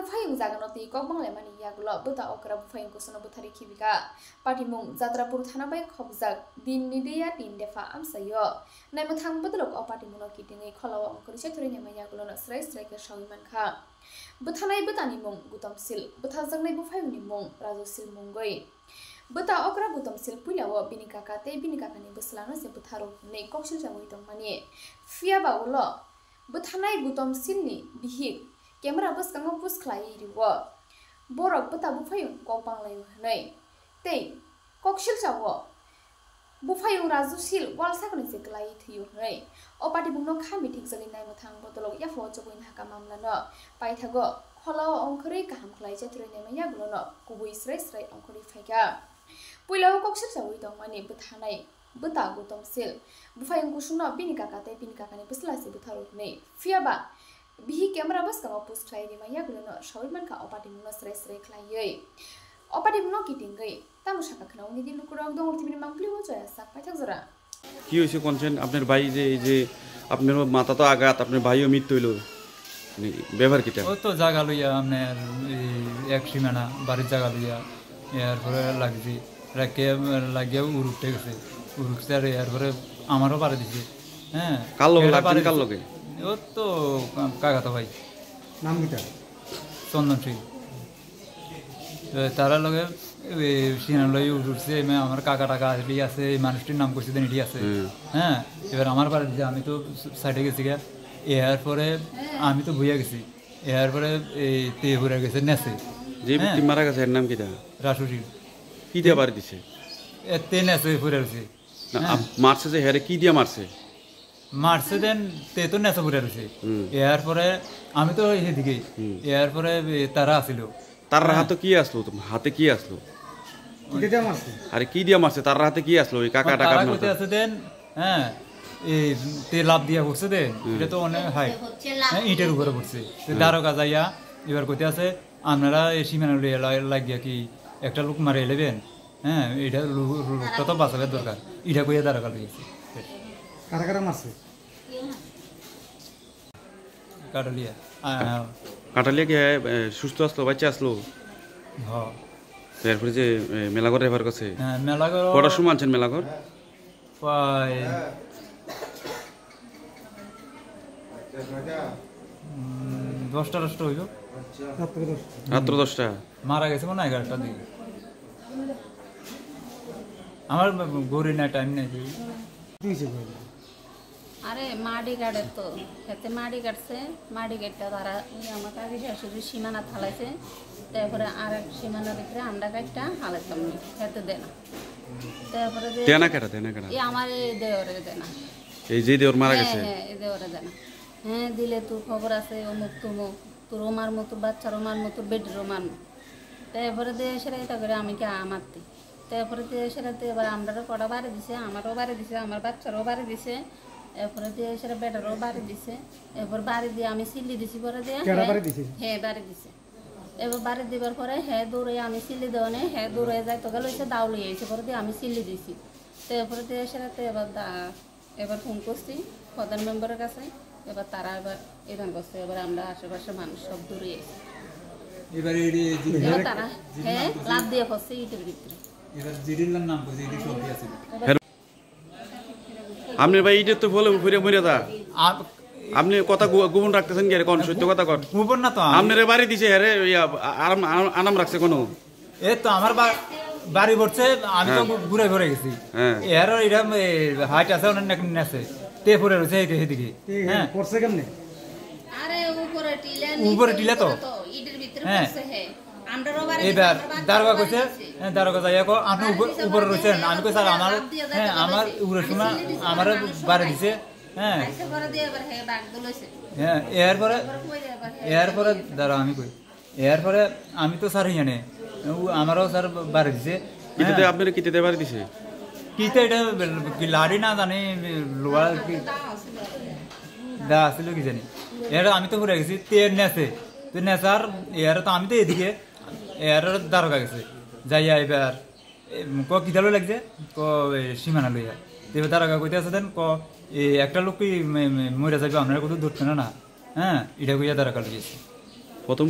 buphayung jaganoti kokbangle mani yagulo buta okra buphayung kusono buthari khibika patimung jatrapur thana bai khobjak din nideya tin defa amsayo naimathang budlok o patimuno kitingai kholawa ongkori chethuri nema yagulo na srai srai ke sawiman kha buthanai butani mung gutomsil buthajangnai buphayungni mung rajosil mungoi buta okra gutomsil puilawo binikaka te binikakani buslano se butharo nei koksil jawoi tongmani fiaba ulo buthanai gutomsilni bihik camera bus kang pus khlai riwo borok buta buphayung kokbanglai hnai tei koksil jawo buphayung rajosil walsakni se klai thiyu hnai opati bungno khami thik jali nai mathang botolok yafo chobuin haka mamlano paithago kholo ongkhori kaham khlai chathuri nema yagulono kubui srai srai ongkhori phaika puilaw koksil jawoi tongmani buthanai buta gutomsil buphayung kusungno binikaka te binikakani buslasi butharuk nei fiaba bihi camera bus kang pus khlai rima yagulono sawiman kha opati bungno srai srai khlaiei opati bungno kitingai tamusaka khnauni di lukurok dongor tibini mangpli ho jaya sak paithak jora কি হইছে কোনছেন আপনার ভাই যে এই যে আপনার মাথা তো আঘাত আপনার ভাইও মৃত্যু হইলো ব্যবহার কিটা ও তো জায়গা লইয়া আপনার এক সীমানা বাড়ির জায়গা লইয়া এরপরে লাগছি রাখে লাগিয়ে উড়ুতে গেছে উড়ুতে আর এরপরে আমারও পারে দিছে হ্যাঁ কার লগে লাগছেন কার লগে ও তো কাকাতো ভাই নাম কিটা চন্দন সিং তারা লগে সিনার লই উঠছে আমার কাকা টাকা আসলেই আছে এই মানুষটির নাম করছে এটি আছে হ্যাঁ এবার আমার পারে দিছে আমি তো সাইডে গেছি গা এরপরে আমি তো ভুইয়া গেছি এরপরে এই তে ঘুরে গেছে নেছে যে ব্যক্তি মারা গেছে এর নাম কিটা রাসুসি কি দিয়ে বাড়ি দিছে তে নেছে ঘুরে গেছে মারছে যে হেরে কি দিয়ে মারছে মারছে দেন তে তো নেছে ঘুরে গেছে এরপরে আমি তো এদিকে এরপরে তারা আসিল তার হাতে কি আসলো হাতে কি আসলো কি দিয়ে মারছে আরে কি দিয়ে মারছে তার হাতে কি আসলো ওই কাকা টাকা তারা কইতে আছে দেন হ্যাঁ এই তে লাভ দিয়া পড়ছে দেন এটা তো অনেক হাই ইটের উপরে পড়ছে দারোগা যাইয়া এবার কইতে আছে আপনারা এই সীমানা লাগিয়া কি একটা লোক মারে এলেবেন হ্যাঁ এটা লোকটা তো বাঁচাবার দরকার এটা কইয়া দারোগা লইছে কারা কারা মারছে কাটালিয়া কাটালিয়া কি সুস্থ আসলো বাচ্চা আসলো হ্যাঁ এরপরে যে মেলাঘর রেফার করছে হ্যাঁ মেলাঘর কটার সময় আনছেন মেলাঘর প্রায় 10টা হইব রাত্র 10টা মারা গেছে মনে হয় 11টার দিকে আমার গড়ি না টাইম নাই আরে মাটি কাটে তো হেতে মাটি কাটছে মাটি কাটটা তারা আমার কাকি শাশুড়ি সীমানা থালাইছে তারপরে আর এক সীমানার ভিতরে আন্ডা কাটটা হালাইতাম নি হেতে দেনা তারপরে দেনা কেটা এই আমার দেওরে দেনা এই যে দেওর মারা গেছে হ্যাঁ এই দেওরে দেনা হ্যাঁ দিলে তোর খবর আছে অমুক তুমুক তোর ওমার মতো বাচ্চার ওমার মতো বেডের ওমার তারপরে দিয়ে সেটা এটা করে আমি কে আমারতে তারপরে দিয়ে সেটাতে এবার আমরাও কটা বাড়ি দিছে আমারও বাড়ি দিছে আমার বাচ্চারও বাড়ি দিছে এরপরে দিয়ে সেটা বেটারও বাড়ি দিছে এরপর বাড়ি দিয়ে আমি সিলি দিছি পরে দিয়ে হ্যাঁ বাড়ি দিছে এবার বাড়ি দিবার পরে হ্যাঁ দৌড়ে আমি সিলি দেওয়া নেই হ্যাঁ দৌড়ে যাই তো গেল হয়েছে দাও লিয়ে এসে পরে দিয়ে আমি সিলি দিছি তো এরপরে দিয়ে সেটাতে এবার ফোন করছি প্রধান মেম্বারের কাছে এবার তারা এবার করছে এবার আমরা আশেপাশে মানুষ সব দূরে এসেছি তারা হ্যাঁ লাভ দিয়ে ফসছে ইটের ভিতরে আপনি ভাই এটা তো বলে ফিরে মরে দা আপনি কথা গোপন রাখতেছেন কি কোন সত্য কথা কর গোপন না তো আপনার বাড়ি দিছে আরে আরাম রাখছে কোন এ তো আমার বাড়ি পড়ছে আমি তো ঘুরে ঘুরে গেছি এর এটা হাইট আছে অনেক আছে তে পড়ে রয়েছে এদিকে হ্যাঁ পড়ছে কেমনে আরে উপরে টিলা তো ইটের ভিতরে পড়ছে হ্যাঁ এবার দারোগা কইছে দারোগা যাইয়া কো আপনি উপরে রয়েছেন আমি কই স্যার আমার হ্যাঁ আমার উপরে শোনা আমার বাড়ি দিছে হ্যাঁ হ্যাঁ এরপরে দাঁড়া আমি কই এরপরে আমি তো স্যার জানে আমারও স্যার বাড়ি দিছে কিতে আপনার কিতে বাড়ি দিছে কিতে এটা কি লাড়ি না জানি লোয়ার কি দা আসলে কি জানি এর আমি তো ঘুরে গেছি তেল নেছে তো নেচার এর তো আমি তো এদিকে এর দারোগা গেছে যাইয়া এবার ক কিতালো লাগছে ক সীমানা লইয়া এবার দারোগা কইতে আছে দেন ক একটা লোক মরে যাবে আপনারা কত ধরতে না হ্যাঁ এটা কইয়া দারোগা লইয়াছে প্রথম